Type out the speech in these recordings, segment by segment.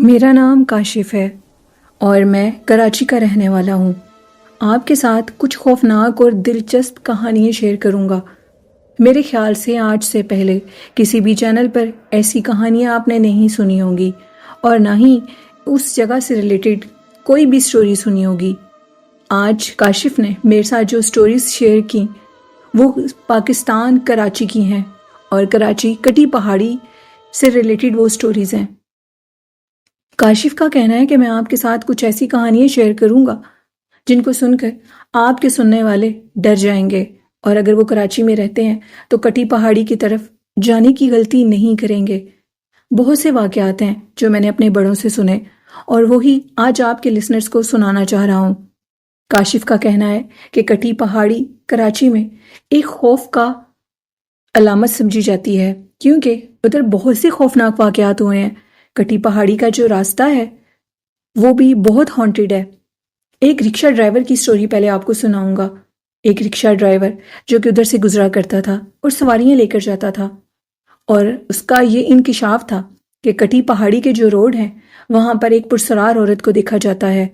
میرا نام کاشف ہے اور میں کراچی کا رہنے والا ہوں۔ آپ کے ساتھ کچھ خوفناک اور دلچسپ کہانیاں شیئر کروں گا۔ میرے خیال سے آج سے پہلے کسی بھی چینل پر ایسی کہانیاں آپ نے نہیں سنی ہوں گی اور نہ ہی اس جگہ سے ریلیٹڈ کوئی بھی سٹوری سنی ہوگی۔ آج کاشف نے میرے ساتھ جو سٹوریز شیئر کی وہ پاکستان کراچی کی ہیں اور کراچی کٹی پہاڑی سے ریلیٹڈ وہ سٹوریز ہیں۔ کاشف کا کہنا ہے کہ میں آپ کے ساتھ کچھ ایسی کہانیاں شیئر کروں گا جن کو سن کر آپ کے سننے والے ڈر جائیں گے، اور اگر وہ کراچی میں رہتے ہیں تو کٹی پہاڑی کی طرف جانے کی غلطی نہیں کریں گے۔ بہت سے واقعات ہیں جو میں نے اپنے بڑوں سے سنے اور وہی آج آپ کے لسنرز کو سنانا چاہ رہا ہوں۔ کاشف کا کہنا ہے کہ کٹی پہاڑی کراچی میں ایک خوف کا علامت سمجھی جاتی ہے کیونکہ ادھر بہت سے خوفناک واقعات ہوئے ہیں۔ کٹی پہاڑی کا جو راستہ ہے وہ بھی بہت ہانٹڈ ہے۔ ایک رکشہ ڈرائیور کی سٹوری پہلے آپ کو سناؤں گا۔ ایک رکشہ ڈرائیور جو کہ ادھر سے گزرا کرتا تھا اور سواریاں لے کر جاتا تھا، اور اس کا یہ انکشاف تھا کہ کٹی پہاڑی کے جو روڈ ہیں وہاں پر ایک پرسرار عورت کو دیکھا جاتا ہے،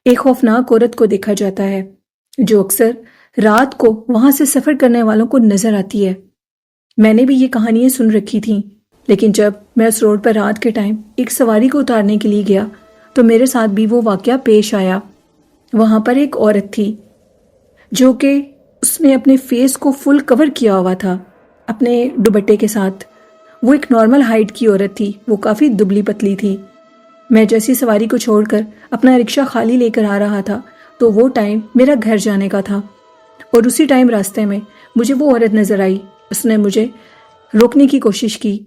ایک خوفناک عورت کو دیکھا جاتا ہے جو اکثر رات کو وہاں سے سفر کرنے والوں کو نظر آتی ہے۔ میں نے بھی یہ کہانیاں سن رکھی تھیں، لیکن جب میں اس روڈ پر رات کے ٹائم ایک سواری کو اتارنے کے لیے گیا تو میرے ساتھ بھی وہ واقعہ پیش آیا۔ وہاں پر ایک عورت تھی جو کہ اس نے اپنے فیس کو فل کور کیا ہوا تھا اپنے دوپٹے کے ساتھ۔ وہ ایک نارمل ہائٹ کی عورت تھی، وہ کافی دبلی پتلی تھی۔ میں جیسی سواری کو چھوڑ کر اپنا رکشہ خالی لے کر آ رہا تھا تو وہ ٹائم میرا گھر جانے کا تھا، اور اسی ٹائم راستے میں مجھے وہ عورت نظر آئی۔ اس نے مجھے روکنے کی کوشش کی،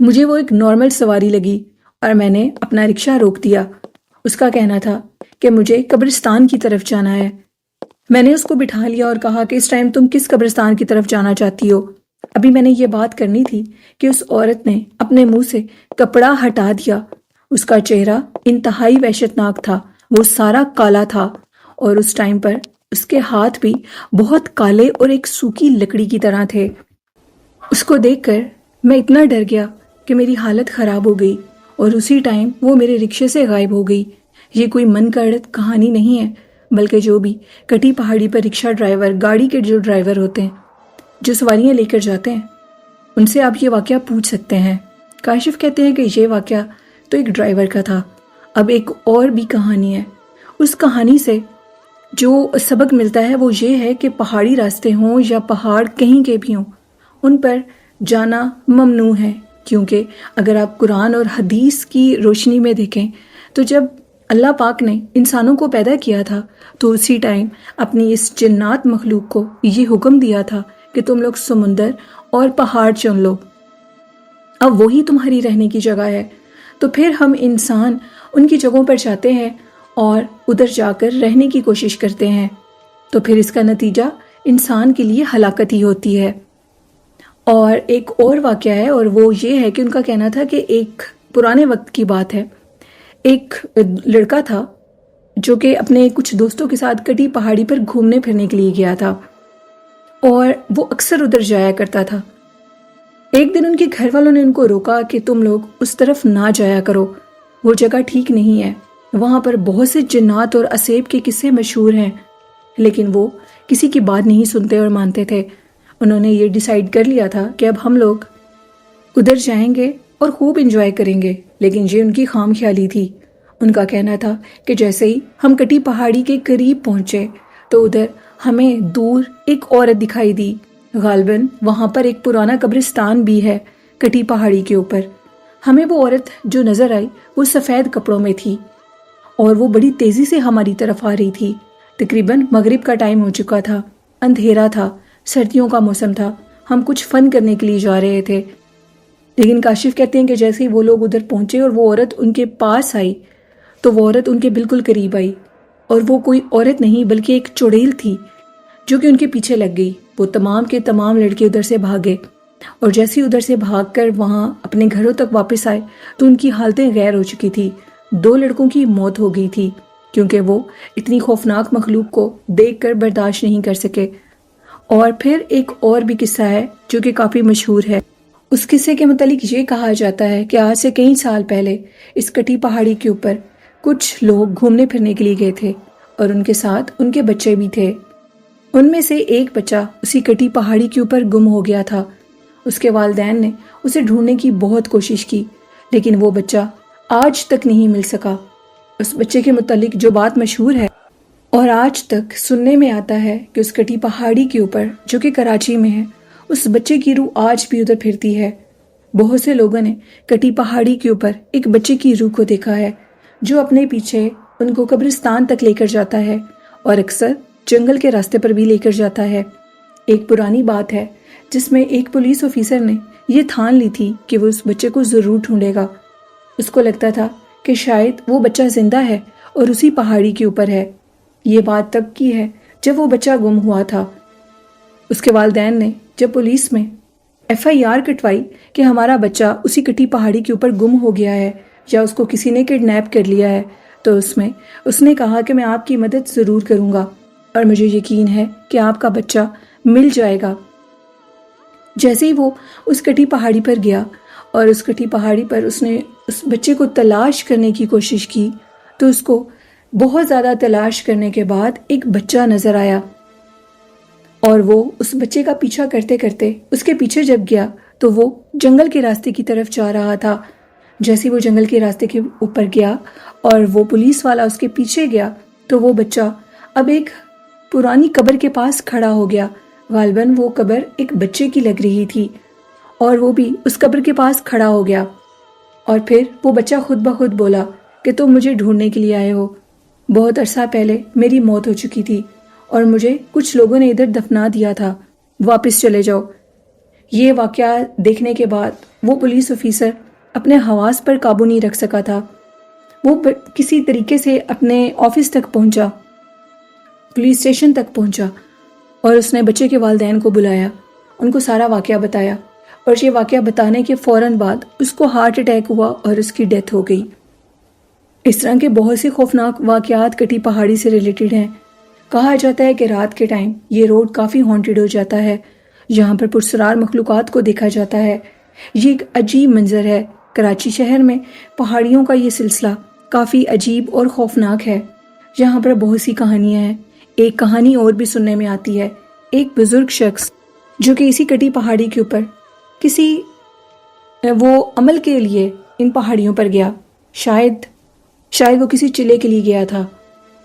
مجھے وہ ایک نارمل سواری لگی اور میں نے اپنا رکشہ روک دیا۔ اس کا کہنا تھا کہ مجھے قبرستان کی طرف جانا ہے۔ میں نے اس کو بٹھا لیا اور کہا کہ اس ٹائم تم کس قبرستان کی طرف جانا چاہتی ہو؟ ابھی میں نے یہ بات کرنی تھی کہ اس عورت نے اپنے منہ سے کپڑا ہٹا دیا۔ اس کا چہرہ انتہائی وحشتناک تھا، وہ سارا کالا تھا، اور اس ٹائم پر اس کے ہاتھ بھی بہت کالے اور ایک سوکھی لکڑی کی طرح تھے۔ اس کو دیکھ کر میں اتنا ڈر گیا کہ میری حالت خراب ہو گئی، اور اسی ٹائم وہ میرے رکشے سے غائب ہو گئی۔ یہ کوئی من گھڑت کہانی نہیں ہے، بلکہ جو بھی کٹی پہاڑی پر رکشہ ڈرائیور، گاڑی کے جو ڈرائیور ہوتے ہیں جو سواریاں لے کر جاتے ہیں، ان سے آپ یہ واقعہ پوچھ سکتے ہیں۔ کاشف کہتے ہیں کہ یہ واقعہ تو ایک ڈرائیور کا تھا۔ اب ایک اور بھی کہانی ہے۔ اس کہانی سے جو سبق ملتا ہے وہ یہ ہے کہ پہاڑی راستے ہوں یا پہاڑ کہیں کے بھی ہوں، ان پر جانا ممنوع ہے، کیونکہ اگر آپ قرآن اور حدیث کی روشنی میں دیکھیں تو جب اللہ پاک نے انسانوں کو پیدا کیا تھا تو اسی ٹائم اپنی اس جنات مخلوق کو یہ حکم دیا تھا کہ تم لوگ سمندر اور پہاڑ چن لو، اب وہی تمہاری رہنے کی جگہ ہے۔ تو پھر ہم انسان ان کی جگہوں پر جاتے ہیں اور ادھر جا کر رہنے کی کوشش کرتے ہیں، تو پھر اس کا نتیجہ انسان کے لیے ہلاکت ہی ہوتی ہے۔ اور ایک اور واقعہ ہے، اور وہ یہ ہے کہ ان کا کہنا تھا کہ ایک پرانے وقت کی بات ہے، ایک لڑکا تھا جو کہ اپنے کچھ دوستوں کے ساتھ کٹی پہاڑی پر گھومنے پھرنے کے لیے گیا تھا، اور وہ اکثر ادھر جایا کرتا تھا۔ ایک دن ان کے گھر والوں نے ان کو روکا کہ تم لوگ اس طرف نہ جایا کرو، وہ جگہ ٹھیک نہیں ہے، وہاں پر بہت سے جنات اور اسیب کے قصے مشہور ہیں۔ لیکن وہ کسی کی بات نہیں سنتے اور مانتے تھے۔ انہوں نے یہ ڈیسائیڈ کر لیا تھا کہ اب ہم لوگ ادھر جائیں گے اور خوب انجوائے کریں گے، لیکن یہ ان کی خام خیالی تھی۔ ان کا کہنا تھا کہ جیسے ہی ہم کٹی پہاڑی کے قریب پہنچے تو ادھر ہمیں دور ایک عورت دکھائی دی۔ غالباً وہاں پر ایک پرانا قبرستان بھی ہے کٹی پہاڑی کے اوپر۔ ہمیں وہ عورت جو نظر آئی وہ سفید کپڑوں میں تھی، اور وہ بڑی تیزی سے ہماری طرف آ رہی تھی۔ تقریباً مغرب کا ٹائم ہو چکا تھا، اندھیرا تھا، سردیوں کا موسم تھا، ہم کچھ فن کرنے کے لیے جا رہے تھے۔ لیکن کاشف کہتے ہیں کہ جیسے ہی وہ لوگ ادھر پہنچے اور وہ عورت ان کے پاس آئی تو وہ عورت ان کے بالکل قریب آئی، اور وہ کوئی عورت نہیں بلکہ ایک چڑیل تھی جو کہ ان کے پیچھے لگ گئی۔ وہ تمام کے تمام لڑکے ادھر سے بھاگے، اور جیسے ہی ادھر سے بھاگ کر وہاں اپنے گھروں تک واپس آئے تو ان کی حالتیں غیر ہو چکی تھی۔ 2 لڑکوں کی موت ہو گئی تھی کیونکہ وہ اتنی خوفناک مخلوق کو دیکھ کر برداشت نہیں کر سکے۔ اور پھر ایک اور بھی قصہ ہے جو کہ کافی مشہور ہے، اس قصے کے متعلق یہ کہا جاتا ہے کہ آج سے کئی سال پہلے اس کٹی پہاڑی کے اوپر کچھ لوگ گھومنے پھرنے کے لیے گئے تھے اور ان کے ساتھ ان کے بچے بھی تھے۔ ان میں سے ایک بچہ اسی کٹی پہاڑی کے اوپر گم ہو گیا تھا۔ اس کے والدین نے اسے ڈھونڈنے کی بہت کوشش کی، لیکن وہ بچہ آج تک نہیں مل سکا۔ اس بچے کے متعلق جو بات مشہور ہے اور آج تک سننے میں آتا ہے کہ اس کٹی پہاڑی کے اوپر جو کہ کراچی میں ہے، اس بچے کی روح آج بھی ادھر پھرتی ہے۔ بہت سے لوگوں نے کٹی پہاڑی کے اوپر ایک بچے کی روح کو دیکھا ہے جو اپنے پیچھے ان کو قبرستان تک لے کر جاتا ہے اور اکثر جنگل کے راستے پر بھی لے کر جاتا ہے۔ ایک پرانی بات ہے جس میں ایک پولیس آفیسر نے یہ ٹھان لی تھی کہ وہ اس بچے کو ضرور ڈھونڈے گا۔ اس کو لگتا تھا کہ شاید وہ بچہ زندہ ہے اور اسی پہاڑی کے اوپر ہے۔ یہ بات تب کی ہے جب وہ بچہ گم ہوا تھا۔ اس کے والدین نے جب پولیس میں FIR کٹوائی کہ ہمارا بچہ اسی کٹی پہاڑی کے اوپر گم ہو گیا ہے یا اس کو کسی نے کڈنیپ کر لیا ہے، تو اس نے کہا کہ میں آپ کی مدد ضرور کروں گا اور مجھے یقین ہے کہ آپ کا بچہ مل جائے گا۔ جیسے ہی وہ اس کٹی پہاڑی پر گیا اور اس کٹی پہاڑی پر اس نے اس بچے کو تلاش کرنے کی کوشش کی، تو اس کو بہت زیادہ تلاش کرنے کے بعد ایک بچہ نظر آیا اور وہ اس بچے کا پیچھا کرتے کرتے اس کے پیچھے جب گیا تو وہ جنگل کے راستے کی طرف جا رہا تھا۔ جیسے وہ جنگل کے راستے کے اوپر گیا اور وہ پولیس والا اس کے پیچھے گیا تو وہ بچہ اب ایک پرانی قبر کے پاس کھڑا ہو گیا۔ غالباً وہ قبر ایک بچے کی لگ رہی تھی اور وہ بھی اس قبر کے پاس کھڑا ہو گیا، اور پھر وہ بچہ خود بخود بولا کہ تم مجھے ڈھونڈنے کے لیے آئے ہو۔ بہت عرصہ پہلے میری موت ہو چکی تھی اور مجھے کچھ لوگوں نے ادھر دفنا دیا تھا، واپس چلے جاؤ۔ یہ واقعہ دیکھنے کے بعد وہ پولیس آفیسر اپنے حواس پر قابو نہیں رکھ سکا تھا۔ وہ کسی طریقے سے اپنے آفس تک پہنچا، پولیس اسٹیشن تک پہنچا، اور اس نے بچے کے والدین کو بلایا، ان کو سارا واقعہ بتایا، اور یہ واقعہ بتانے کے فوراً بعد اس کو ہارٹ اٹیک ہوا اور اس کی ڈیتھ ہو گئی۔ اس طرح کے بہت سے خوفناک واقعات کٹی پہاڑی سے ریلیٹڈ ہیں۔ کہا جاتا ہے کہ رات کے ٹائم یہ روڈ کافی ہانٹڈ ہو جاتا ہے، یہاں پر پرسرار مخلوقات کو دیکھا جاتا ہے۔ یہ ایک عجیب منظر ہے۔ کراچی شہر میں پہاڑیوں کا یہ سلسلہ کافی عجیب اور خوفناک ہے۔ یہاں پر بہت سی کہانیاں ہیں۔ ایک کہانی اور بھی سننے میں آتی ہے، ایک بزرگ شخص جو کہ اسی کٹی پہاڑی کے اوپر کسی وہ عمل کے لیے ان پہاڑیوں پر گیا، شاید وہ کسی چلے کے لیے گیا تھا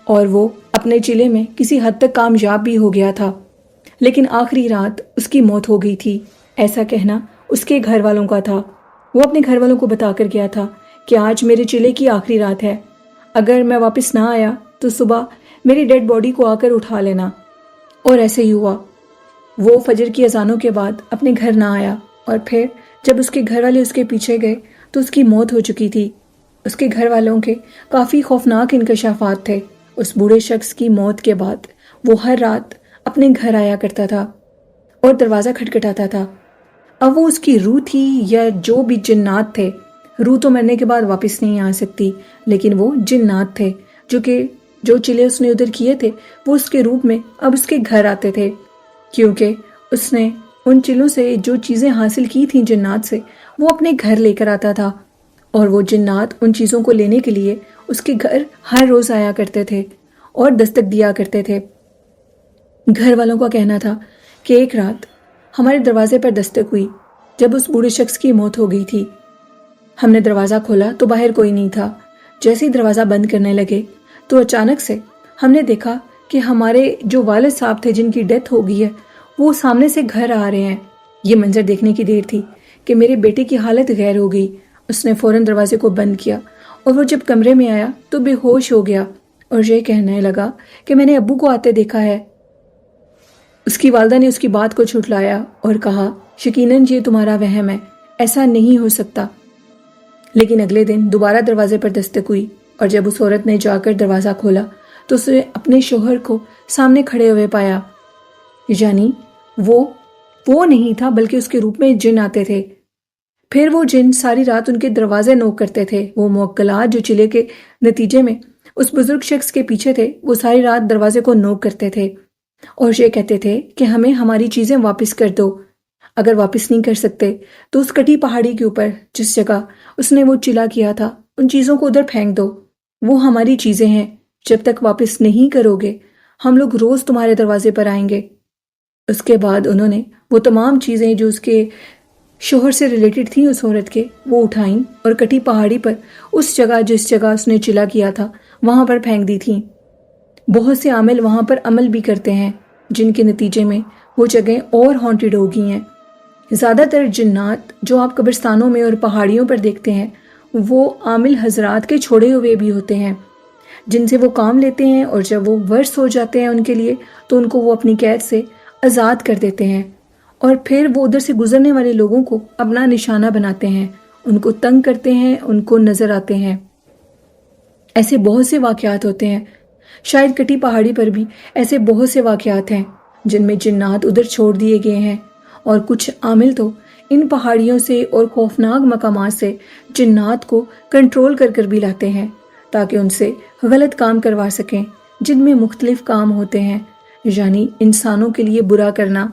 اور وہ اپنے چلے میں کسی حد تک کامیاب بھی ہو گیا تھا، لیکن آخری رات اس کی موت ہو گئی تھی۔ ایسا کہنا اس کے گھر والوں کا تھا۔ وہ اپنے گھر والوں کو بتا کر گیا تھا کہ آج میرے چلے کی آخری رات ہے، اگر میں واپس نہ آیا تو صبح میری ڈیڈ باڈی کو آ کر اٹھا لینا۔ اور ایسے ہی ہوا۔ وہ فجر کی اذانوں کے بعد اپنے گھر نہ آیا، اور پھر جب اس کے گھر والے اس کے پیچھے گئے تو اس کی موت ہو چکی تھی۔ اس کے گھر والوں کے کافی خوفناک انکشافات تھے۔ اس بوڑھے شخص کی موت کے بعد وہ ہر رات اپنے گھر آیا کرتا تھا اور دروازہ کھٹکھٹاتا تھا۔ اب وہ اس کی روح تھی یا جو بھی جنات تھے، روح تو مرنے کے بعد واپس نہیں آ سکتی، لیکن وہ جنات تھے جو چلے اس نے ادھر کیے تھے، وہ اس کے روپ میں اب اس کے گھر آتے تھے، کیونکہ اس نے ان چلوں سے جو چیزیں حاصل کی تھیں جنات سے، وہ اپنے گھر لے کر آتا تھا، اور وہ جنات ان چیزوں کو لینے کے لیے اس کے گھر ہر روز آیا کرتے تھے اور دستک دیا کرتے تھے۔ گھر والوں کا کہنا تھا کہ ایک رات ہمارے دروازے پر دستک ہوئی جب اس بوڑھے شخص کی موت ہو گئی تھی۔ ہم نے دروازہ کھولا تو باہر کوئی نہیں تھا۔ جیسے ہی دروازہ بند کرنے لگے تو اچانک سے ہم نے دیکھا کہ ہمارے جو والد صاحب تھے جن کی ڈیتھ ہو گئی ہے، وہ سامنے سے گھر آ رہے ہیں۔ یہ منظر دیکھنے کی دیر تھی کہ میرے بیٹے کی حالت غیر ہو گئی۔ اس نے فوراً دروازے کو بند کیا اور وہ جب کمرے میں آیا تو بے ہوش ہو گیا اور یہ کہنے لگا کہ میں نے ابو کو آتے دیکھا ہے۔ اس کی والدہ نے اس کی بات کو جھٹلایا اور کہا یقیناً یہ تمہارا وہم ہے، ایسا نہیں ہو سکتا۔ لیکن اگلے دن دوبارہ دروازے پر دستک ہوئی، اور جب اس عورت نے جا کر دروازہ کھولا تو اس نے اپنے شوہر کو سامنے کھڑے ہوئے پایا، یعنی وہ نہیں تھا بلکہ اس کے روپ میں جن آتے تھے۔ پھر وہ جن ساری رات ان کے دروازے نوک کرتے تھے۔ وہ موکلات جو چلے کے نتیجے میں اس بزرگ شخص کے پیچھے تھے، وہ ساری رات دروازے کو نوک کرتے تھے اور یہ کہتے تھے کہ ہمیں ہماری چیزیں واپس کر دو، اگر واپس نہیں کر سکتے تو اس کٹی پہاڑی کے اوپر جس جگہ اس نے وہ چلا کیا تھا ان چیزوں کو ادھر پھینک دو، وہ ہماری چیزیں ہیں، جب تک واپس نہیں کرو گے ہم لوگ روز تمہارے دروازے پر آئیں گے۔ اس کے بعد انہوں نے وہ تمام چیزیں جو اس کے شوہر سے ریلیٹڈ تھیں اس عورت کے، وہ اٹھائیں اور کٹی پہاڑی پر اس جگہ جس جگہ اس نے چلا کیا تھا وہاں پر پھینک دی تھیں۔ بہت سے عامل وہاں پر عمل بھی کرتے ہیں جن کے نتیجے میں وہ جگہیں اور ہانٹیڈ ہو گئی ہیں۔ زیادہ تر جنات جو آپ قبرستانوں میں اور پہاڑیوں پر دیکھتے ہیں وہ عامل حضرات کے چھوڑے ہوئے بھی ہوتے ہیں جن سے وہ کام لیتے ہیں، اور جب وہ ورث ہو جاتے ہیں ان کے لیے تو ان کو وہ اپنی قید سے آزاد کر دیتے ہیں، اور پھر وہ ادھر سے گزرنے والے لوگوں کو اپنا نشانہ بناتے ہیں، ان کو تنگ کرتے ہیں، ان کو نظر آتے ہیں۔ ایسے بہت سے واقعات ہوتے ہیں، شاید کٹی پہاڑی پر بھی ایسے بہت سے واقعات ہیں جن میں جنات ادھر چھوڑ دیے گئے ہیں، اور کچھ عامل تو ان پہاڑیوں سے اور خوفناک مقامات سے جنات کو کنٹرول کر کر بھی لاتے ہیں تاکہ ان سے غلط کام کروا سکیں، جن میں مختلف کام ہوتے ہیں، یعنی انسانوں کے لیے برا کرنا،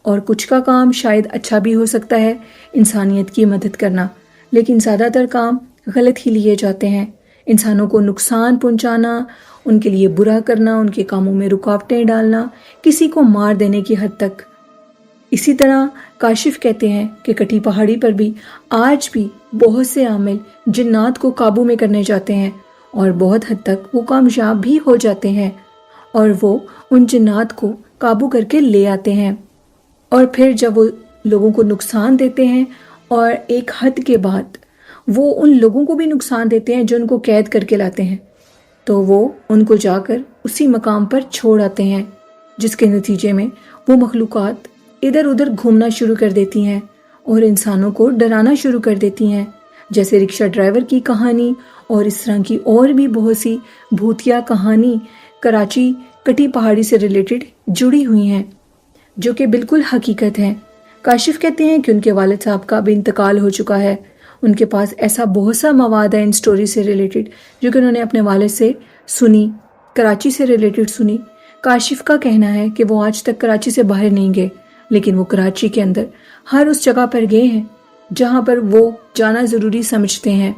اور کچھ کا کام شاید اچھا بھی ہو سکتا ہے، انسانیت کی مدد کرنا، لیکن زیادہ تر کام غلط ہی لیے جاتے ہیں، انسانوں کو نقصان پہنچانا، ان کے لیے برا کرنا، ان کے کاموں میں رکاوٹیں ڈالنا، کسی کو مار دینے کی حد تک۔ اسی طرح کاشف کہتے ہیں کہ کٹی پہاڑی پر بھی آج بھی بہت سے عامل جنات کو قابو میں کرنے جاتے ہیں، اور بہت حد تک وہ کامیاب بھی ہو جاتے ہیں، اور وہ ان جنات کو قابو کر کے لے آتے ہیں، اور پھر جب وہ لوگوں کو نقصان دیتے ہیں اور ایک حد کے بعد وہ ان لوگوں کو بھی نقصان دیتے ہیں جو ان کو قید کر کے لاتے ہیں، تو وہ ان کو جا کر اسی مقام پر چھوڑ آتے ہیں، جس کے نتیجے میں وہ مخلوقات ادھر ادھر گھومنا شروع کر دیتی ہیں اور انسانوں کو ڈرانا شروع کر دیتی ہیں، جیسے رکشہ ڈرائیور کی کہانی اور اس طرح کی اور بھی بہت سی بھوتیا کہانی کراچی کٹی پہاڑی سے ریلیٹڈ جڑی ہوئی ہیں، جو کہ بالکل حقیقت ہیں۔ کاشف کہتے ہیں کہ ان کے والد صاحب کا بھی انتقال ہو چکا ہے، ان کے پاس ایسا بہت سا مواد ہے ان سٹوری سے ریلیٹڈ جو کہ انہوں نے اپنے والد سے سنی، کراچی سے ریلیٹڈ سنی۔ کاشف کا کہنا ہے کہ وہ آج تک کراچی سے باہر نہیں گئے، لیکن وہ کراچی کے اندر ہر اس جگہ پر گئے ہیں جہاں پر وہ جانا ضروری سمجھتے ہیں۔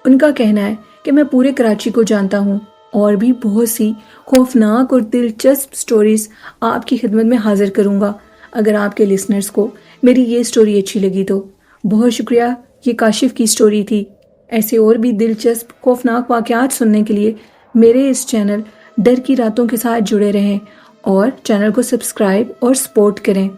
ان کا کہنا ہے کہ میں پورے کراچی کو جانتا ہوں، اور بھی بہت سی خوفناک اور دلچسپ سٹوریز آپ کی خدمت میں حاضر کروں گا۔ اگر آپ کے لسنرز کو میری یہ سٹوری اچھی لگی تو بہت شکریہ۔ یہ کاشف کی سٹوری تھی۔ ایسے اور بھی دلچسپ خوفناک واقعات سننے کے لیے میرے اس چینل ڈر کی راتوں کے ساتھ جڑے رہیں اور چینل کو سبسکرائب اور سپورٹ کریں۔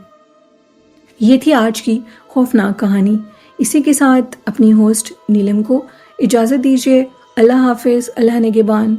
یہ تھی آج کی خوفناک کہانی۔ اسی کے ساتھ اپنی ہوسٹ نیلم کو اجازت دیجیے۔ اللہ حافظ، اللہ نگہبان۔